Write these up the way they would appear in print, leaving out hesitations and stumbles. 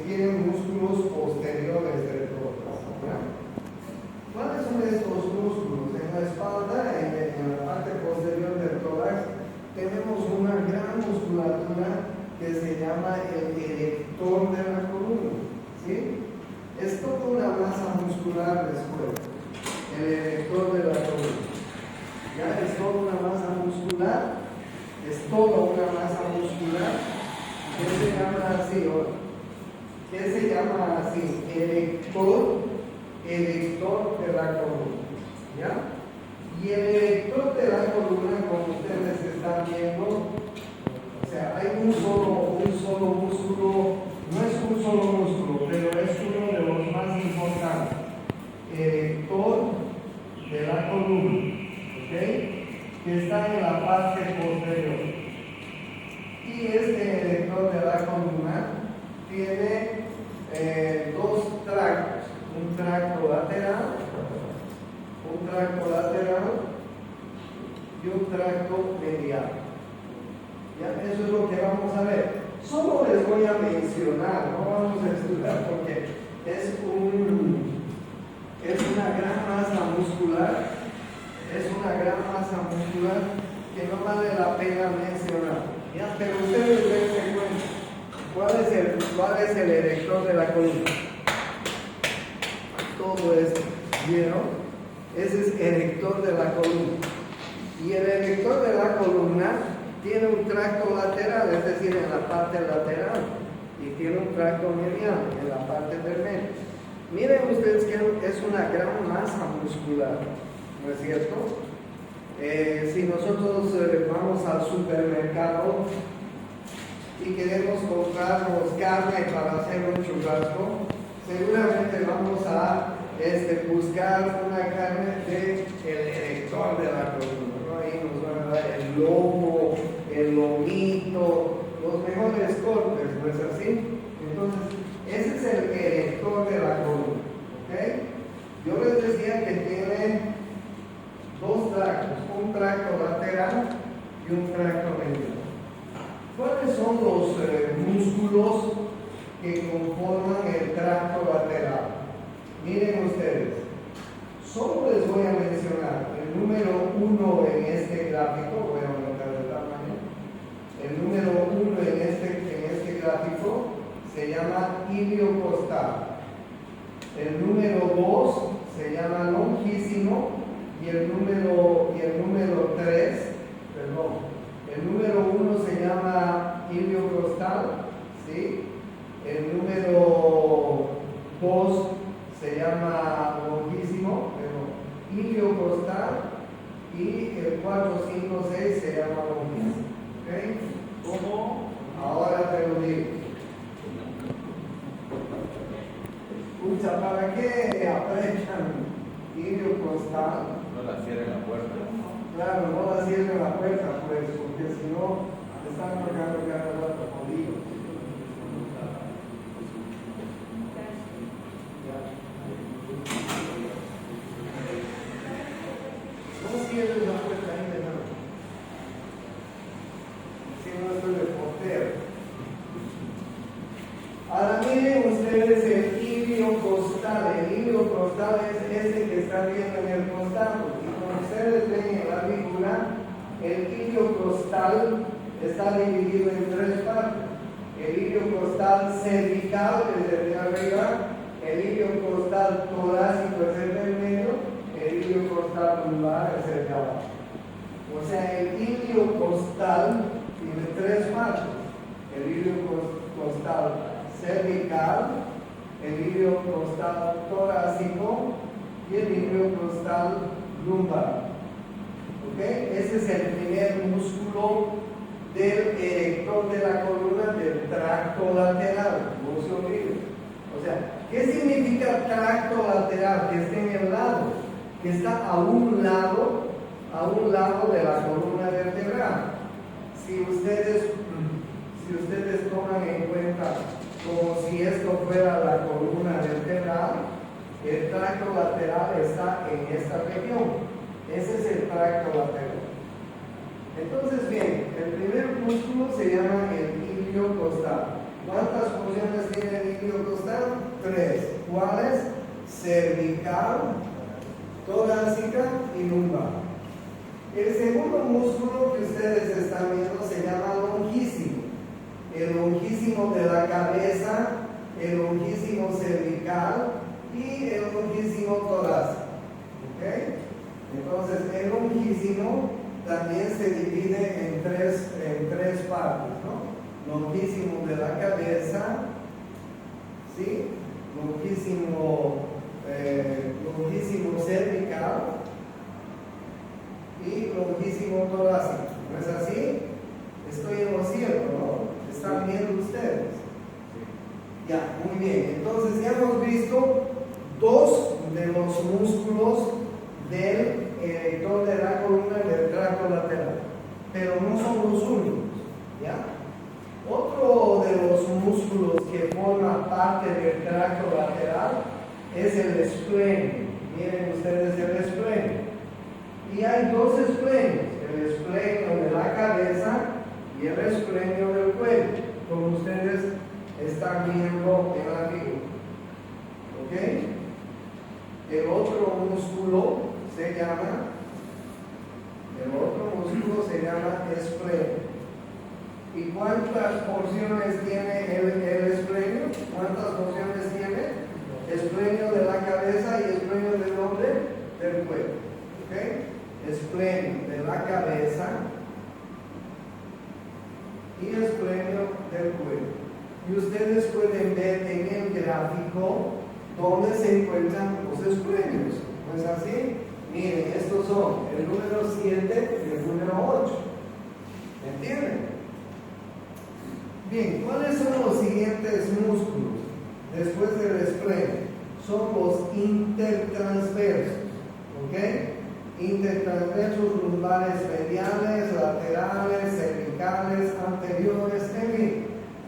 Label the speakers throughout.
Speaker 1: tienen músculos posteriores del tórax. ¿Cuáles son estos músculos? En la espalda, en la parte posterior del tórax, tenemos una gran musculatura que se llama el erector de la columna. ¿Sí? Es toda una masa muscular después, el erector de la columna. Ya es toda una masa muscular, que se llama así, erector de la columna. ¿Ya? Y el erector de la columna, como ustedes están viendo, o sea, hay un solo músculo, no es un solo músculo, pero es uno de los más importantes, erector de la columna, ¿ok? Que está en la parte posterior. Y este erector de la columna tiene dos tractos, un tracto lateral y un tracto medial. ¿Ya? Eso es lo que vamos a ver. Solo les voy a mencionar, no vamos a estudiar porque es una gran masa muscular, que no vale la pena mencionar. ¿Ya? Pero ustedes dense cuenta, ¿cuál es el erector de la columna? Todo esto, ¿vieron? Ese es erector de la columna. Y el erector de la columna tiene un tracto lateral, es decir, en la parte lateral, y tiene un tracto medial en la parte del medio. Miren ustedes que es una gran masa muscular, ¿no es cierto? Si nosotros vamos al supermercado y queremos comprarnos carne para hacer un churrasco, seguramente vamos a buscar una carne del erector de la columna, ¿no? Ahí nos van a dar el lomo, el lomito, los mejores cortes, ¿no es así? Entonces, ese es el erector de la columna, ¿ok? Yo les decía que tiene dos tractos, un tracto lateral y un tracto medial. ¿Cuáles son los músculos que conforman el tracto lateral? Miren ustedes, solo les voy a mencionar el número 1 en este gráfico, voy a anotar de tal manera. El número 1 en este gráfico se llama iliocostal. El número 2 se llama longísimo y el número 1 se llama iliocostal, ¿sí? El número 2 se llama longísimo, pero iliocostal, y el 4, 5, 6 se llama longísimo. ¿Ok? ¿Cómo? Ahora te lo digo. Escucha, ¿para qué apretan iliocostal?
Speaker 2: No la cierren la puerta.
Speaker 1: Claro, no la cierren la puerta, pues, porque si no, están tocando cada rato jodido. No cierres la puerta ahí de nada. Si no estoy de portero. Ahora miren ustedes el iliocostal. El iliocostal es ese que está viendo en el costado. Y como ustedes ven en la figura, el iliocostal está dividido en tres partes. El iliocostal cervical, que es el de arriba, el iliocostal torácico es el del medio, el iliocostal lumbar es el de abajo. O sea, el iliocostal tiene tres partes: el iliocostal cervical, el iliocostal torácico y el iliocostal lumbar. ¿Ok? Ese es el primer músculo del erector de la columna, del tracto lateral. No se olviden. O sea, ¿qué significa tracto lateral? Que esté en el lado, que está a un lado de la columna vertebral. Si ustedes toman en cuenta como si esto fuera la columna vertebral, el tracto lateral está en esta región. Ese es el tracto lateral. Entonces, bien, el primer músculo se llama el iliocostal. ¿Cuántas funciones tiene el iliocostal? ¿Cuáles? Cervical, torácica y lumbar. El segundo músculo que ustedes están viendo se llama longísimo. El longísimo de la cabeza, el longísimo cervical y el longísimo torácico. ¿Okay? Entonces, el longísimo también se divide en tres partes, ¿no? Longísimo de la cabeza, ¿sí? Longísimo cervical y longísimo torácico. ¿No es así? Estoy en lo cierto, ¿no? ¿Están viendo ustedes? Ya, muy bien. Entonces ya hemos visto dos de los músculos del erector de la columna y del tracto lateral, pero no son los únicos, ¿ya? Otro de los músculos que forma parte del tracto lateral es el esplenio. Miren ustedes el esplenio. Y hay dos esplenios, el esplenio de la cabeza y el esplenio del cuello, como ustedes están viendo en la figura. ¿Ok? El otro músculo se llama esplenio. ¿Y cuántas porciones tiene el esplenio? ¿Cuántas porciones tiene? Esplenio de la cabeza y esplenio del nombre del cuello. ¿Ok? Esplenio de la cabeza y esplenio del cuello. Y ustedes pueden ver en el gráfico dónde se encuentran los esplenios. ¿No es así? Miren, estos son el número 7 y el número 8. ¿Me entienden? Bien, ¿cuáles son los siguientes músculos después del esplenio? Son los intertransversos. ¿Ok? Intertransversos lumbares mediales, laterales, cervicales, anteriores, en fin.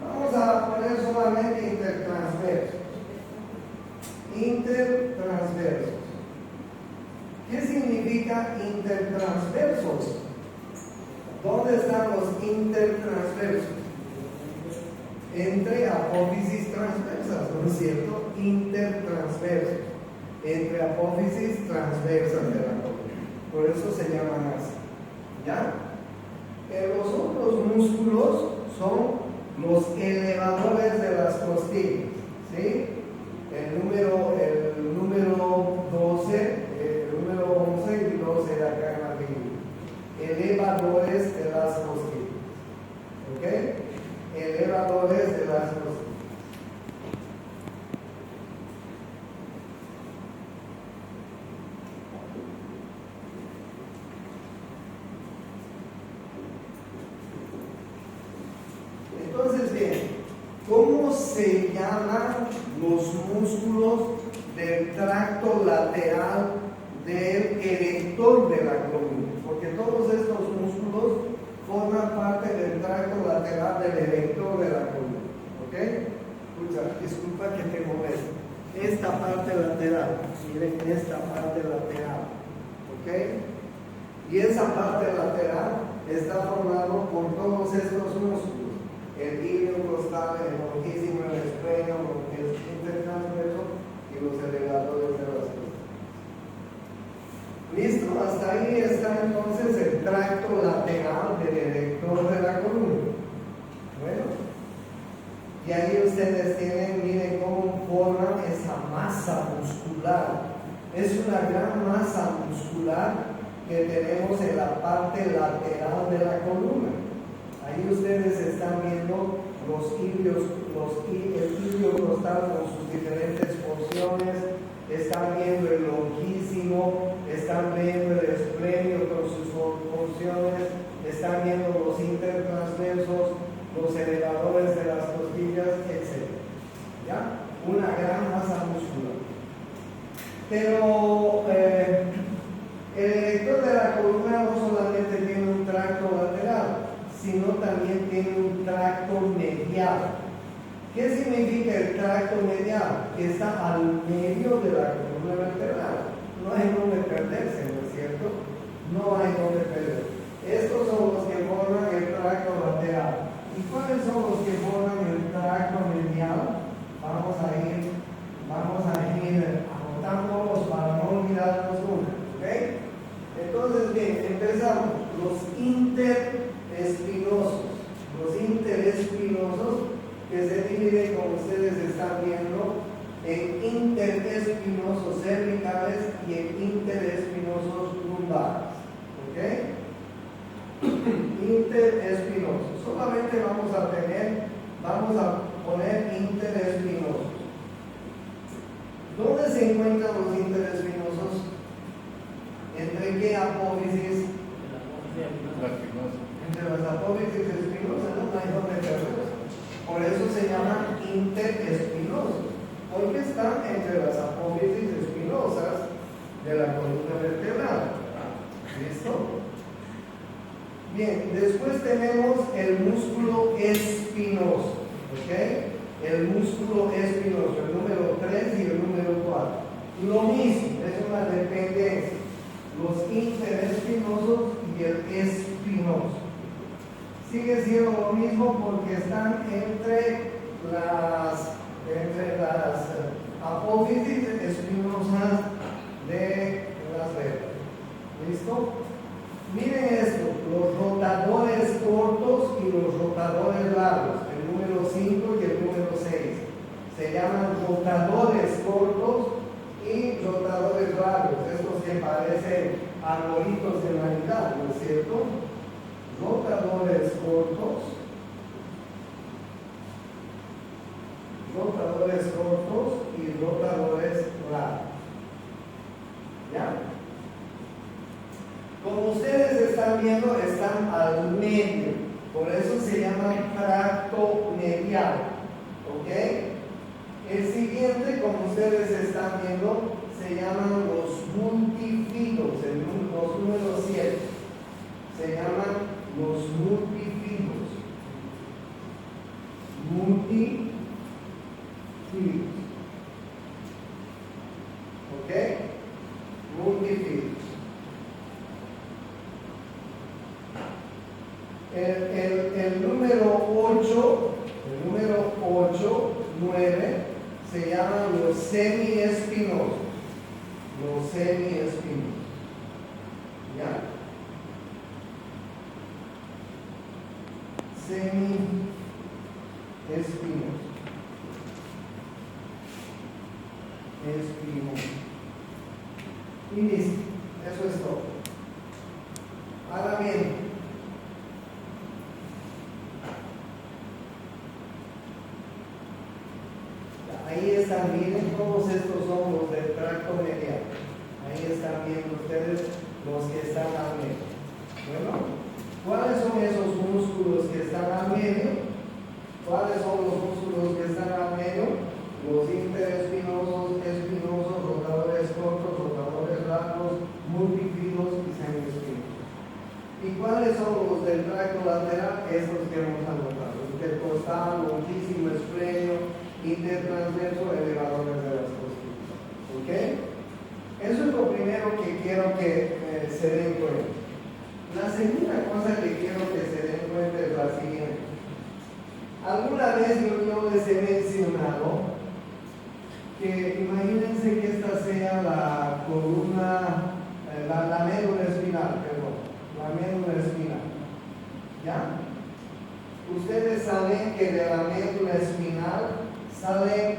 Speaker 1: Vamos a poner solamente intertransversos. Intertransversos. ¿Qué significa intertransversos? ¿Dónde están los intertransversos? Entre apófisis transversas, ¿no es cierto? Intertransversos. Entre apófisis transversas de la columna. Por eso se llaman así. ¿Ya? Los otros músculos son los elevadores de las costillas. ¿Sí? El número 12, el número 11 y 12 de acá en la figura. Elevadores de las costillas. ¿Ok? Elevadores de las costillas. Entonces, bien, ¿cómo se llaman los músculos del tracto lateral del erector de la columna? Porque todos estos músculos forman parte del tracto lateral del erector de la columna. ¿Ok? Escucha, disculpa que te moleste. Esta parte lateral, miren esta parte lateral. ¿Ok? Y esa parte lateral está formado por todos estos músculos. El ilio costal, el longísimo, el esplenio, el intertransverso y los elevadores de las costas. Listo, hasta ahí está entonces el tracto lateral del erector de la columna. Bueno, y ahí ustedes tienen, miren cómo forman esa masa muscular. Es una gran masa muscular que tenemos en la parte lateral de la columna. Ahí ustedes están viendo los ilios, el ilio costal con sus diferentes porciones, están viendo el longísimo, están viendo el esplenio con sus porciones, están viendo los intertransversos, los elevadores de las costillas, etc. ¿Ya? Una gran masa muscular. Pero el erector de la columna no solamente tiene un tracto lateral, sino también tiene un tracto medial. ¿Qué significa el tracto medial? Que está al medio de la columna vertebral. No hay donde perderse, ¿no es cierto? No hay donde perder. Estos son los que forman el tracto lateral. ¿Y cuáles son los que forman el tracto medial? Vamos a ir interespinosos cervicales y interespinosos lumbares. ¿Ok? Interespinosos. Solamente vamos a poner interespinosos. ¿Dónde se encuentran los interespinosos? ¿Entre qué apófisis? Entre las apófisis espinosas, no hay donde quedarlos. Por eso se llaman interespinosos, porque están entre las apófisis espinosas de la columna vertebral. ¿Listo? Bien, después tenemos el músculo espinoso. ¿Ok? El músculo espinoso, el número 3 y el número 4. Lo mismo, es una dependencia. Los interespinosos y el espinoso. Sigue siendo lo mismo porque están entre las apófisis espinosas de las venas. ¿Listo? Miren esto, los rotadores cortos y los rotadores largos, el número 5 y el número 6. Se llaman rotadores cortos y rotadores largos, estos que parecen arbolitos de Navidad, ¿no es cierto? Rotadores cortos y rotadores largos. ¿Ya? Como ustedes están viendo, están al medio, por eso se llama tracto medial. ¿Ok? El siguiente, como ustedes están viendo, se llaman los multifidos, los números 7. Se llaman los multifidos. Multifidos. ¿Ok? Multifidos. El número 8, 9, se llaman los semiespinosos. Los semiespinosos. ¿Ya? Semiespinosos. Espinosos. Y listo. Eso es todo. Ahora bien, ahí están, miren, todos estos son los del tracto medial. Ahí están viendo ustedes los que están al medio. Bueno, ¿cuáles son esos músculos que están al medio? ¿Cuáles son los músculos que están al medio? Los interespinosos, espinosos, rotadores cortos, rotadores largos, multifidos y semiespinosos. ¿Y cuáles son los del tracto lateral? Estos que hemos anotado. Intercostal, longissimus, esplenio, intertransverso, elevadores de las costillas. ¿Ok? Eso es lo primero que quiero que se den cuenta. La segunda cosa que quiero que se den cuenta es la siguiente. Alguna vez yo les he mencionado que imagínense que esta sea la columna, la médula espinal, perdón, la médula espinal. ¿Ya? Ustedes saben que de la médula espinal salen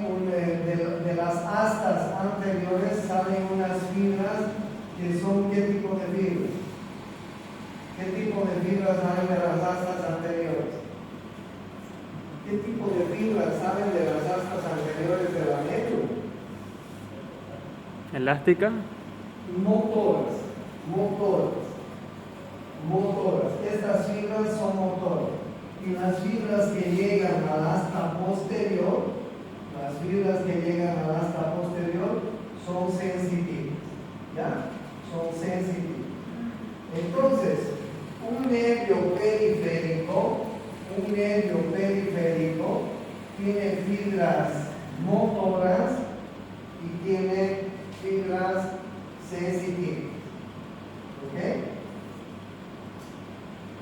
Speaker 1: de las astas anteriores salen unas fibras que son ¿qué tipo de fibras? ¿Qué tipo de fibras salen de las astas anteriores? ¿Qué tipo de fibras salen de las astas anteriores de la médula?
Speaker 2: ¿Elástica?
Speaker 1: Motoras. Estas fibras son motoras. Y las fibras que llegan al asta posterior, son sensitivas. ¿Ya? Son sensitivas. Entonces, un nervio periférico tiene fibras motoras y tiene fibras sensitivas. ¿Ok?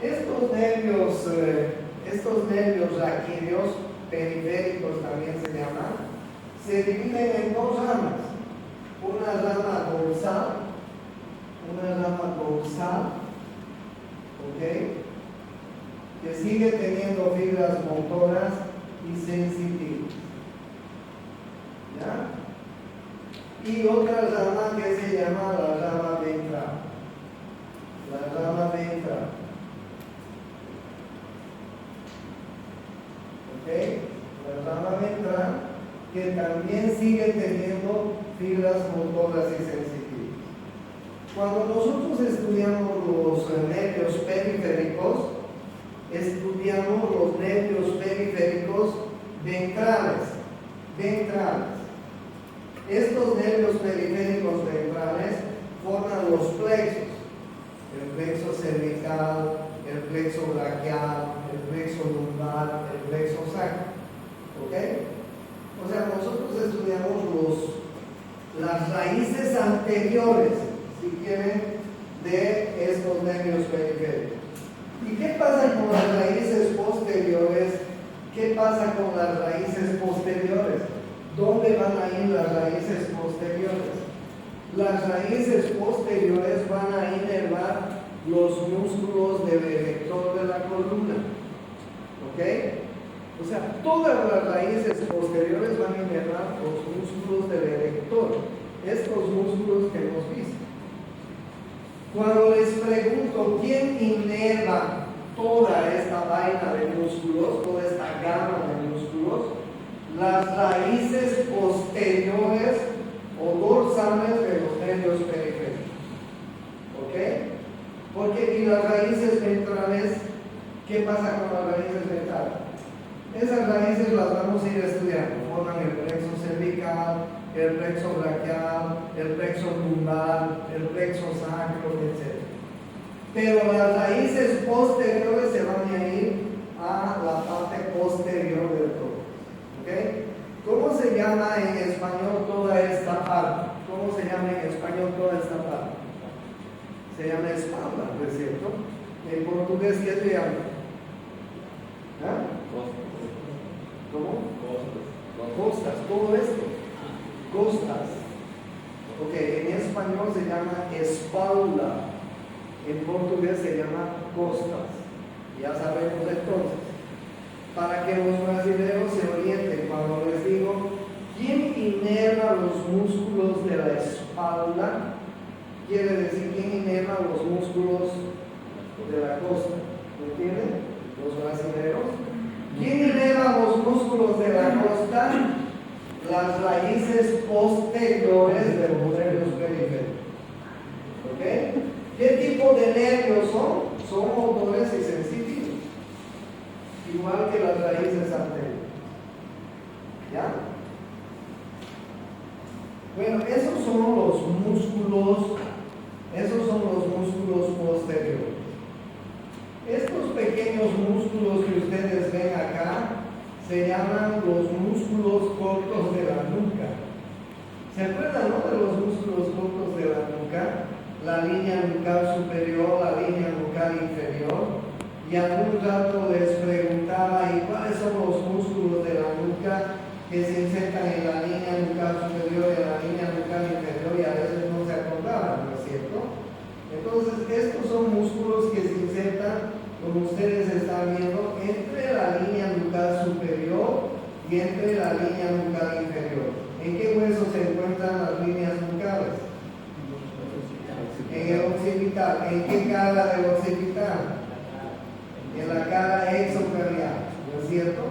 Speaker 1: Estos nervios raquídeos, periféricos también se llaman, se dividen en dos ramas. Una rama dorsal, ¿ok? Que sigue teniendo fibras motoras y sensitivas. ¿Ya? y otra rama que se llama la rama ventral. La rama ventral. ¿Ok? La rama ventral que también sigue teniendo fibras motoras y sensitivas. Cuando nosotros estudiamos los nervios periféricos, estudiamos los nervios periféricos ventrales. Estos nervios periféricos ventrales forman los plexos, el plexo cervical, el plexo braquial, el plexo lumbar, el plexo sacro. ¿Ok? O sea, nosotros estudiamos las raíces anteriores, si quieren, de estos nervios periféricos. ¿Y qué pasa con las raíces posteriores? ¿Qué pasa con las raíces posteriores? ¿Dónde van a ir las raíces posteriores? Las raíces posteriores van a inervar los músculos del erector de la columna. ¿Ok? O sea, todas las raíces posteriores van a inervar los músculos del erector. Estos músculos que hemos visto. Cuando les pregunto quién inerva toda esta vaina de músculos, toda esta gama de músculos, las raíces posteriores o dorsales de los nervios periféricos. ¿Ok? Porque y las raíces ventrales, ¿qué pasa con las raíces ventrales? Esas raíces las vamos a ir estudiando. Forman el plexo cervical, el plexo braquial, el plexo lumbar, el plexo sacro, etc. Pero las raíces posteriores se van a ir a la parte posterior del tronco. ¿Ok? ¿Cómo se llama en español toda esta parte? ¿Cómo se llama en español toda esta parte? Se llama espalda, ¿no es cierto? En portugués, ¿qué se llama? ¿Ah? ¿Cómo? Costas, todo esto. Costas. Ok, en español se llama espalda. En portugués se llama costas. Ya sabemos entonces. Para que los brasileños se orienten, cuando les digo, ¿quién inerva los músculos de la espalda? Quiere decir, ¿quién inerva los músculos de la costa? ¿Me entienden? Los brasileños. ¿Quién inerva los músculos de la costa? Las raíces posteriores de los nervios periféricos. ¿Ok? ¿Qué tipo de nervios son? Son motores y sensitivos. Igual que las raíces anteriores. ¿Ya? Bueno, esos son los músculos posteriores. Estos pequeños músculos que ustedes ven acá se llaman los músculos cortos de la nuca. ¿Se acuerdan, no, de los músculos cortos de la nuca? La línea nucal superior, la línea nucal inferior. Y algún rato les preguntaba, ¿y cuáles son los músculos de la nuca que se insertan en la línea nucal superior y en la línea nucal inferior? Y a veces no se acordaban, ¿no es cierto? Entonces, estos son músculos que se insertan, como ustedes están viendo, entre la línea nucal superior y entre la línea nucal inferior. ¿En qué hueso se encuentran las líneas nucales? En el occipital. ¿En qué cara del occipital? En la cara exoperrial, ¿no es cierto?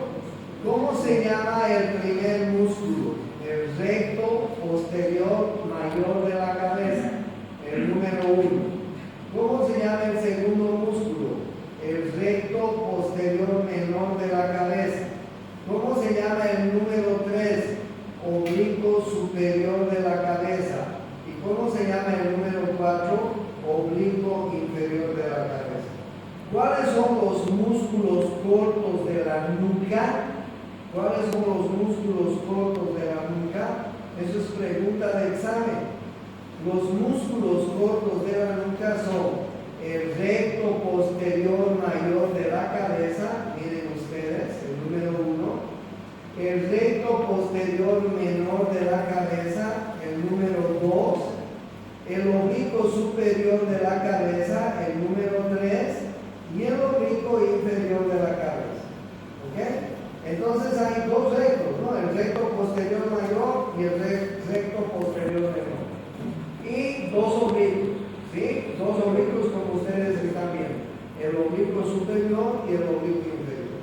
Speaker 1: ¿Cómo se llama el primer músculo? El recto posterior mayor de la cabeza, el número 1. ¿Cómo se llama el segundo músculo? El recto posterior menor de la cabeza. ¿Cómo se llama el número 3? Oblicuo superior de la cabeza. ¿Y cómo se llama el número 4? Oblicuo inferior de la cabeza. ¿Cuáles son los músculos cortos de la nuca? ¿Cuáles son los músculos cortos de la nuca? Eso es pregunta de examen. Los músculos cortos de la nuca son el recto posterior mayor de la cabeza, miren ustedes, el número 1, el recto posterior menor de la cabeza, el número 2, el oblicuo superior de la cabeza, el número 3, y el oblicuo inferior de la cabeza. ¿Ok? Entonces hay dos rectos, ¿no? El recto posterior oblicuo superior y el oblicuo inferior.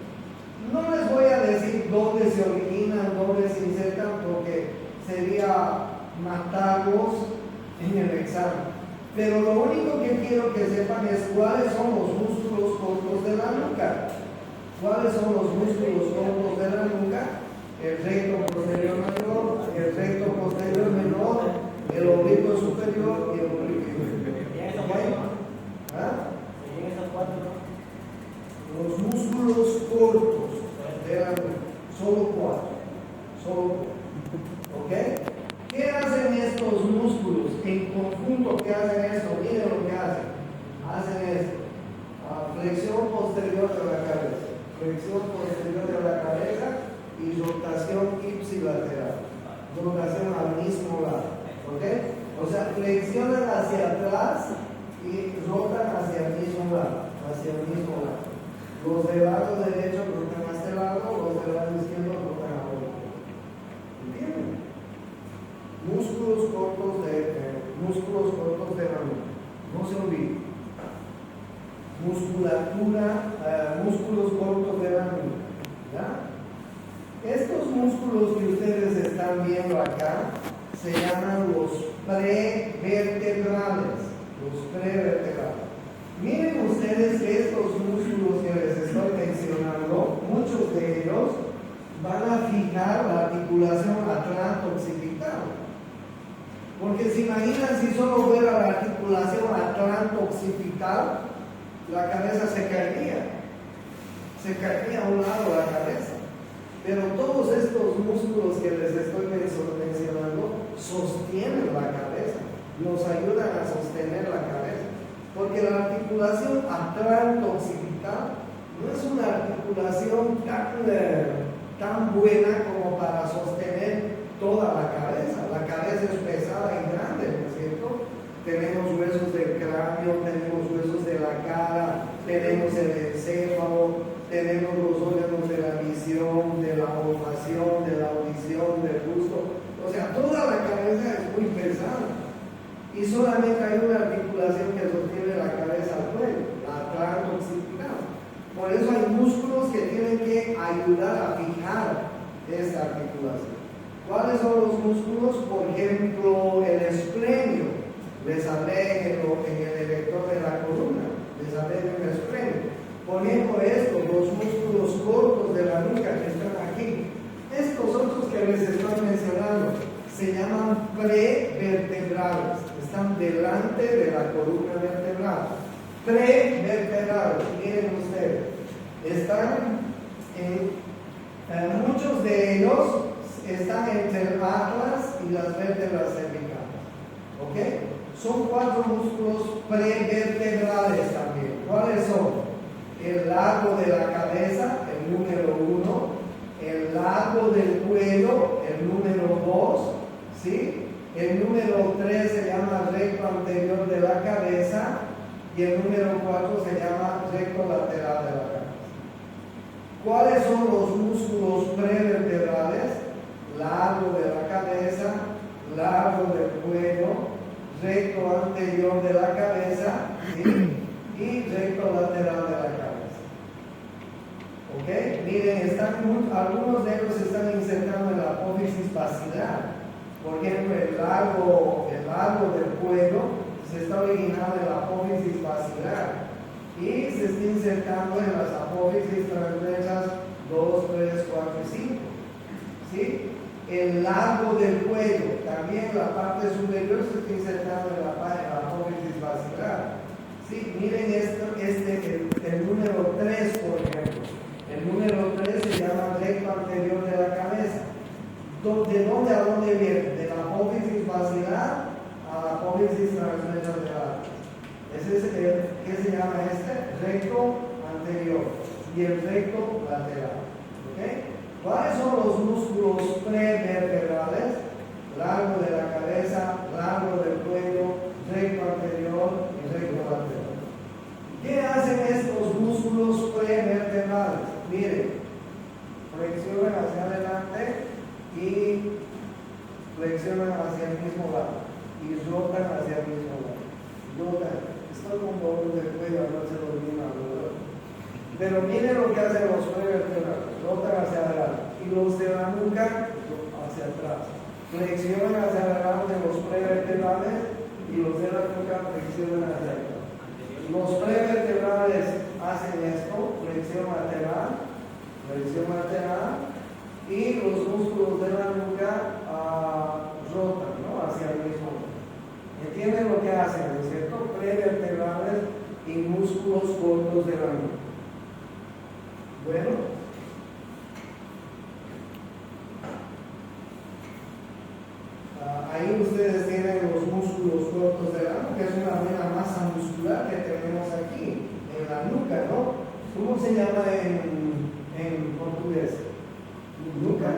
Speaker 1: No les voy a decir dónde se originan, dónde se insertan, porque sería matarlos en el examen. Pero lo único que quiero que sepan es cuáles son los músculos cortos de la nuca. ¿Cuáles son los músculos cortos de la nuca? El recto posterior mayor, el recto posterior menor, el oblicuo superior y el oblicuo inferior. ¿Ah? Los músculos cortos de la nuca, solo cuatro. ¿Ok? ¿Qué hacen estos músculos? En conjunto, ¿qué hacen esto? Miren lo que hacen. Hacen esto. Flexión posterior de la cabeza. Flexión posterior de la cabeza y rotación ipsilateral. Rotación al mismo lado. ¿Ok? O sea, flexionan hacia atrás y rotan hacia el mismo lado. Los del lado derecho rotan a este lado, los del lado izquierdo rotan a otro. ¿Entienden? Músculos cortos de la nuca. No se olviden. Músculos cortos de la nuca. ¿Ya? Estos músculos que ustedes están viendo acá se llaman los prevertebrales. Miren ustedes que estos músculos que les estoy mencionando, muchos de ellos van a fijar la articulación atlánto-occipital. Porque se imaginan si solo fuera la articulación atlánto-occipital, la cabeza se caería a un lado la cabeza. Pero todos estos músculos que les estoy mencionando sostienen la cabeza, nos ayudan a sostener la cabeza. Porque la articulación atlánto-occipital no es una articulación tan buena como para sostener toda la cabeza. La cabeza es pesada y grande, ¿no es cierto? Tenemos huesos del cráneo, tenemos huesos de la cara, tenemos el encéfalo, tenemos los órganos de la visión, de la olfacción, de la audición, del gusto. O sea, toda la cabeza es muy pesada. Y solamente hay una articulación que sostiene la cabeza al cuello, la atlánto-occipital. Por eso hay músculos que tienen que ayudar a fijar esta articulación. ¿Cuáles son los músculos? Por ejemplo, el esplenio. Les hablé en el erector de la columna. Les hablé de un esplenio. Por ejemplo, los músculos cortos de la nuca que están aquí. Estos otros que les estoy mencionando se llaman prevertebrales. Están delante de la columna vertebral. Prevertebrales, miren ustedes, muchos de ellos están entre el atlas y las vértebras cervicales. ¿Ok? Son 4 músculos prevertebrales también. ¿Cuáles son? El largo de la cabeza, el número 1, el largo del cuello, el número 2, ¿sí? El número 3 se llama recto anterior de la cabeza y el número 4 se llama recto lateral de la cabeza. ¿Cuáles son los músculos prevertebrales? Largo de la cabeza, largo del cuello, recto anterior de la cabeza, ¿sí? Y recto lateral de la cabeza. ¿Ok? Miren, algunos de ellos están insertando en la apófisis basilar. Por ejemplo, el largo del cuello se está originando en la apófisis basilar y se está insertando en las apófisis transversas 2, 3, 4 y 5. ¿Sí? El largo del cuello, también la parte superior se está insertando en la apófisis basilar. ¿Sí? Miren el número 3, por ejemplo. El número 3 se llama recto anterior de la cabeza. ¿De dónde a dónde viene? De la apófisis basilar a la apófisis transversal de la. Ese es ¿qué se llama este? Recto anterior y el recto lateral. ¿Okay? ¿Cuáles son los músculos prevertebrales? Largo de la cabeza, largo del cuello, recto anterior y recto lateral. ¿Qué hacen estos músculos prevertebrales? Miren, flexionan hacia adelante y flexionan hacia el mismo lado y rotan hacia el mismo lado. Rotan. Estoy con dolor de cuello, no se lo olvida, ¿verdad? Pero miren lo que hacen los prevertebrales, rotan hacia adelante, y los de la nuca hacia atrás. Flexionan hacia adelante los prevertebrales y los de la nuca flexionan hacia atrás. Los prevertebrales hacen esto, flexión lateral, y los músculos de la nuca rotan, ¿no? Hacia el mismo lado. ¿Entienden lo que hacen, no es cierto? Prevertebrales y músculos cortos de la nuca. Bueno. Ahí ustedes tienen los músculos cortos de la nuca, que es una buena masa muscular que tenemos aquí, en la nuca, ¿no? ¿Cómo se llama en portugués? ¿Nuca?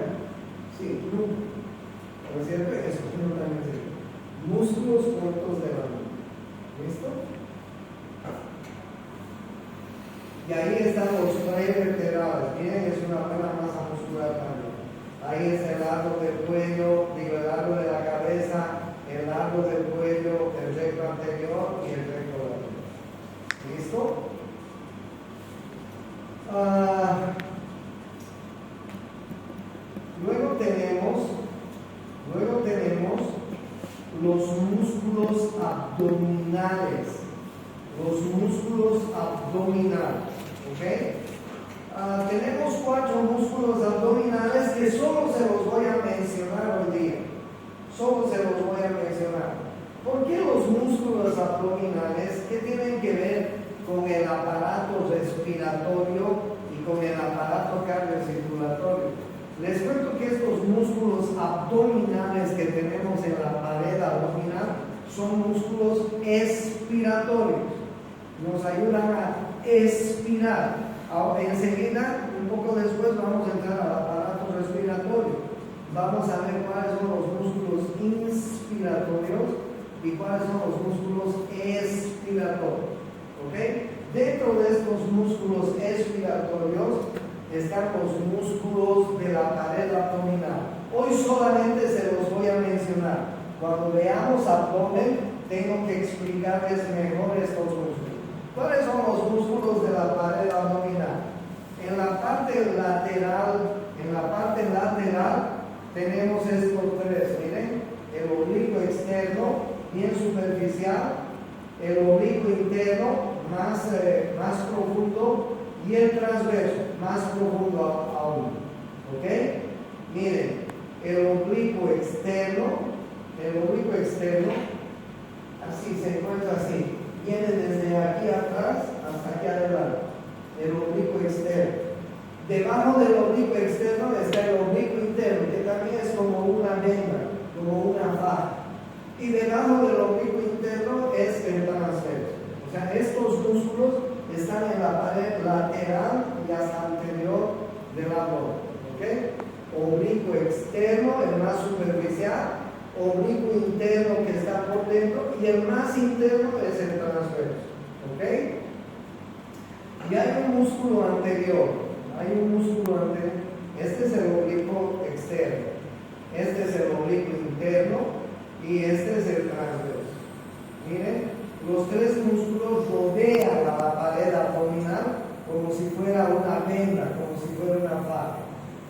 Speaker 1: Sí, nuca. ¿No es cierto? Eso, no también se dice. Músculos cortos de la nuca. ¿Listo? Y ahí están los prevertebrales. Miren, es una buena masa muscular también. Ahí es el largo del cuello, el largo de la cabeza, el largo del cuello, el recto anterior y el recto lateral. ¿Listo? Luego tenemos los músculos abdominales. ¿Ok? Tenemos 4 músculos abdominales que solo se los voy a mencionar hoy día. ¿Por qué los músculos abdominales? ¿Qué tienen que ver con el aparato respiratorio y con el aparato cardiocirculatorio? Les cuento que estos músculos abdominales que tenemos en la pared abdominal son músculos expiratorios. Nos ayudan a expirar. Enseguida, un poco después, vamos a entrar al aparato respiratorio. Vamos a ver cuáles son los músculos inspiratorios y cuáles son los músculos expiratorios. ¿Ok? Dentro de estos músculos expiratorios están los músculos de la pared abdominal. Hoy solamente se los voy a mencionar. Cuando veamos abdomen, tengo que explicarles mejor estos músculos. ¿Cuáles son los músculos de la pared abdominal? En la parte lateral tenemos estos 3, miren, el oblicuo externo, bien superficial, el oblicuo interno, más profundo, y el transverso, más profundo aún. ¿Ok? Miren, el oblicuo externo, así se encuentra así. Viene desde aquí atrás hasta aquí adelante, el oblicuo externo. Debajo del oblicuo externo está el oblicuo interno, que también es como una venda, como una faja. Y debajo del oblicuo interno es el transverso. O sea, estos músculos están en la pared lateral y hasta anterior del abdomen. ¿Ok? Oblicuo externo, el más superficial. Oblicuo interno que está por dentro y el más interno es el transverso. ¿Ok? Y hay un músculo anterior. Este es el oblicuo externo. Este es el oblicuo interno y este es el transverso. Miren, los 3 músculos rodean a la pared abdominal como si fuera una venda, como si fuera una faja.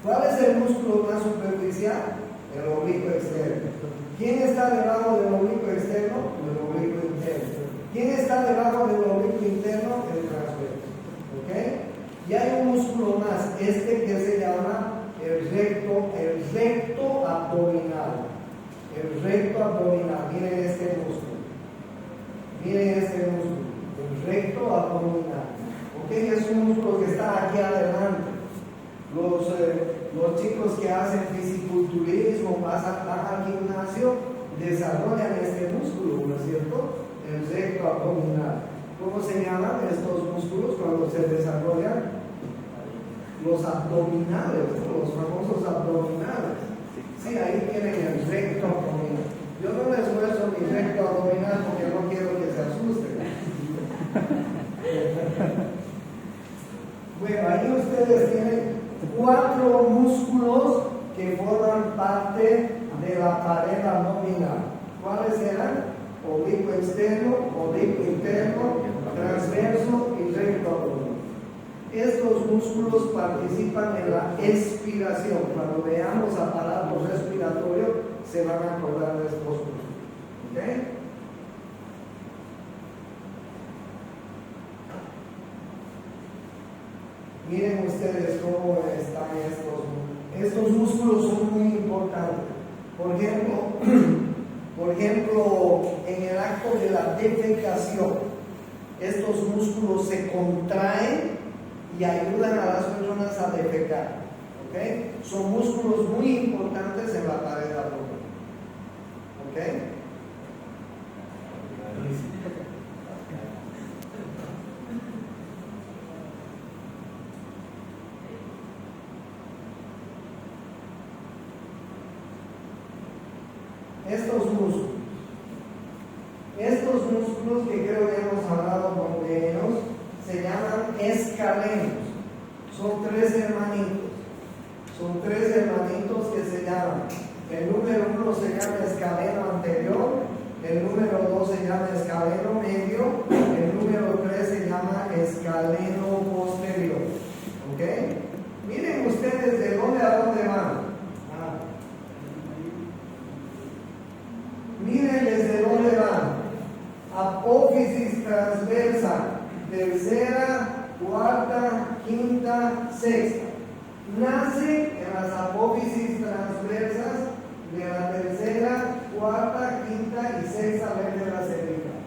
Speaker 1: ¿Cuál es el músculo más superficial? El oblicuo externo. ¿Quién está debajo del oblicuo externo? El oblicuo interno. ¿Quién está debajo del oblicuo interno? El transverso. ¿Ok? Y hay un músculo más, que se llama el recto abdominal. El recto abdominal. Miren este músculo. El recto abdominal. ¿Ok? Es un músculo que está aquí adelante. Los chicos que hacen fisiculturismo, van al gimnasio, desarrollan este músculo, ¿no es cierto? El recto abdominal. ¿Cómo se llaman estos músculos cuando se desarrollan? Los abdominales, los famosos abdominales. Sí, ahí tienen el recto abdominal. Yo no les muestro mi recto abdominal porque no quiero que se asusten. Bueno, ahí ustedes tienen 4 músculos que forman parte de la pared abdominal. ¿Cuáles eran? Oblicuo externo, oblicuo interno, transverso y recto abdominal. Estos músculos participan en la expiración. Cuando veamos aparato respiratorio, se van a acordar de estos músculos. ¿Ok? Miren ustedes cómo están estos músculos son muy importantes. Por ejemplo, en el acto de la defecación, estos músculos se contraen y ayudan a las personas a defecar. ¿Okay? Son músculos muy importantes en la pared abdominal. ¿Okay? Estos músculos que creo que hemos hablado de ellos se llaman escalenos. Son tres hermanitos. Son tres hermanitos que se llaman. El número 1 se llama escaleno anterior, el número 2 se llama escaleno medio, el número 3 se llama escaleno posterior. ¿Ok? Miren ustedes de dónde a dónde van. Miren desde dónde van. Apófisis transversa, tercera, cuarta, quinta, sexta. Nace en las apófisis transversas de la tercera, cuarta, quinta y sexta vértebra cervical.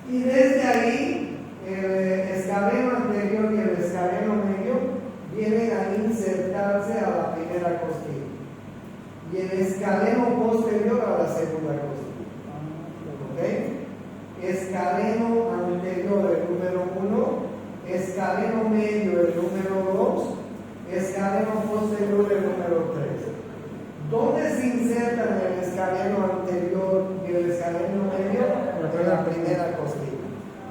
Speaker 1: Y desde ahí, el escaleno anterior y el escaleno medio vienen a insertarse a la primera costilla. Y el escaleno posterior a la segunda costilla. ¿Ok? Escaleno anterior, el número 1, escaleno medio, el número 2, escaleno posterior, el número 3. ¿Dónde se insertan el escaleno anterior y el escaleno medio? En la primera costilla.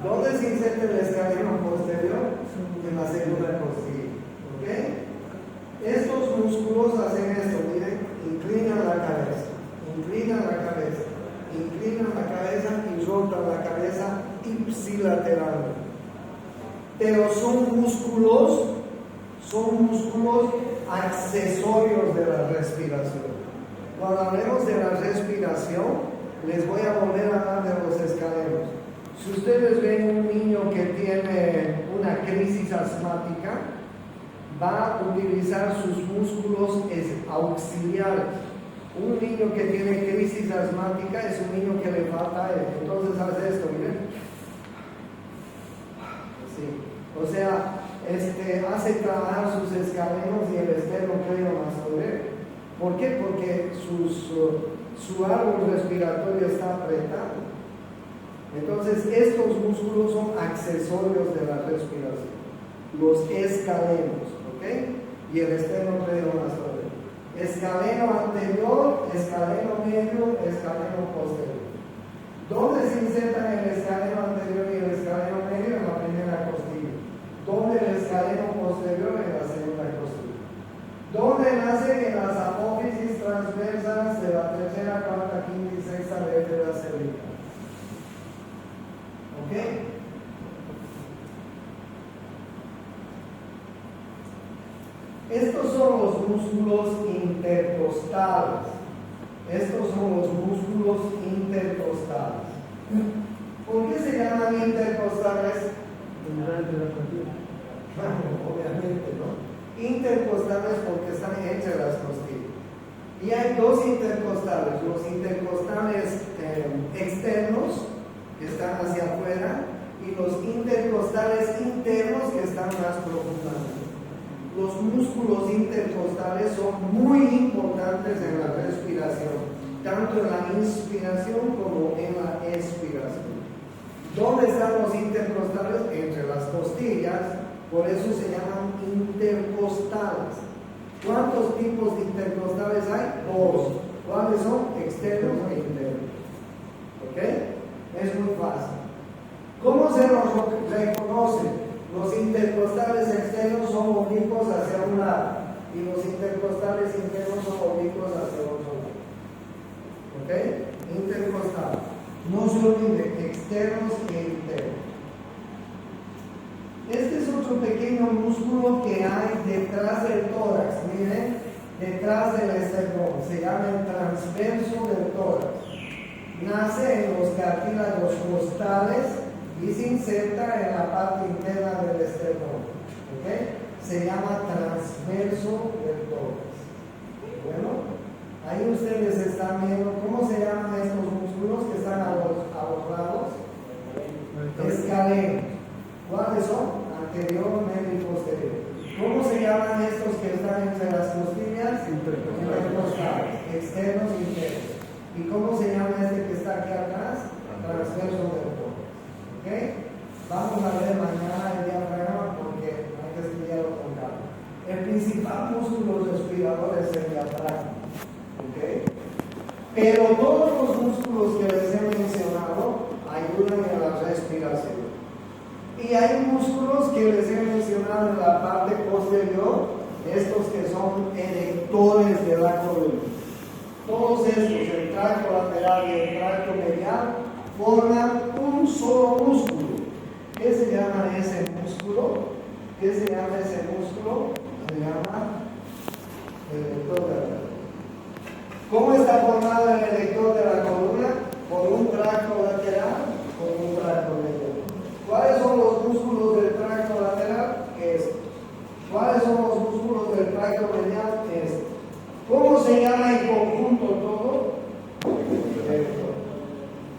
Speaker 1: ¿Dónde se inserta el escaleno posterior? En la segunda costilla. ¿Ok? Estos músculos hacen esto, miren, inclinan la cabeza, inclinan la cabeza, inclinan la cabeza y soltan la cabeza ipsilateralmente. Pero son músculos accesorios de la respiración. Cuando hablemos de la respiración, les voy a volver a hablar de los escalenos. Si ustedes ven un niño que tiene una crisis asmática, va a utilizar sus músculos auxiliares. Un niño que tiene crisis asmática es un niño que le falta aire. Entonces hace esto, miren. Así. O sea, hace trabajar sus escalenos y el esternocleidomastoideo. ¿Por qué? Porque su árbol respiratorio está apretado. Entonces, estos músculos son accesorios de la respiración. Los escalenos, ¿ok? Y el esternocleidomastoideo. Escaleno anterior, escaleno medio, escaleno posterior. ¿Dónde se insertan el escaleno anterior y el escaleno medio? En la primera costilla. ¿Dónde el escaleno posterior? En la segunda costilla. ¿Dónde nacen? En las apófisis transversas de la tercera, cuarta, quinta y sexta vértebra cervical. ¿Ok? Estos son los músculos intercostales. Estos son los músculos intercostales. ¿Por qué se llaman intercostales? Obviamente, ¿no? Intercostales porque están entre las costillas. Y hay dos intercostales. Los intercostales externos, que están hacia afuera, y los intercostales internos, que están más profundamente. Los músculos intercostales son muy importantes en la respiración, tanto en la inspiración como en la expiración. ¿Dónde están los intercostales? Entre las costillas, por eso se llaman intercostales. ¿Cuántos tipos de intercostales hay? Dos. ¿Cuáles son? Externos e internos. ¿Ok? Es muy fácil. ¿Cómo se los reconoce? Los intercostales externos son oblicuos hacia un lado y los intercostales internos son oblicuos hacia otro lado. ¿Ok? Intercostal. No se olvide, externos e internos. Este es otro un pequeño músculo que hay detrás del tórax, miren, detrás del esternón, se llama el transverso del tórax. Nace en los cartílagos costales y se inserta en la parte interna del esternón. ¿Okay? Se llama transverso del tórax. Bueno, ahí ustedes están viendo cómo se llaman estos músculos que están a los lados. Escalenos. ¿Cuáles son? Anterior, medio y posterior. ¿Cómo se llaman estos que están entre las costillas? Intercostales, externos e internos. ¿Y cómo se llama este que está aquí atrás? Transverso del tórax. ¿Ok? Vamos a ver mañana el diafragma porque hay que estudiarlo con calma. El principal músculo respirador es el diafragma. ¿Ok? Pero todos los músculos que les he mencionado ayudan a la respiración. Y hay músculos que les he mencionado en la parte posterior, estos que son erectores de la columna. Todos estos, el tracto lateral y el tracto medial, forman un solo músculo. ¿Qué se llama ese músculo? ¿Qué se llama ese músculo? Se llama erector de la columna. ¿Cómo está formado el erector de la columna? Por un tracto lateral, por un tracto medial. ¿Cuáles son los músculos del tracto lateral? Estos. ¿Cuáles son los músculos del tracto medial? Estos. ¿Cómo se llama en conjunto todo? Erector.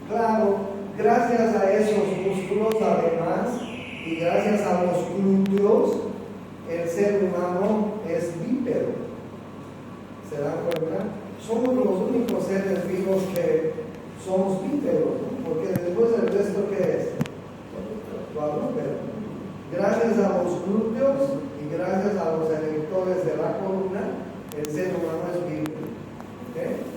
Speaker 1: Claro, gracias a esos músculos además y gracias a los glúteos, el ser humano es bípedo. ¿Se dan cuenta? Somos los únicos seres vivos que somos bípedos, ¿no? Porque después el resto, ¿qué es? Cuadrúpedo. Gracias a los glúteos y gracias a los erectores de la columna, el ser humano es bípedo. ¿Okay?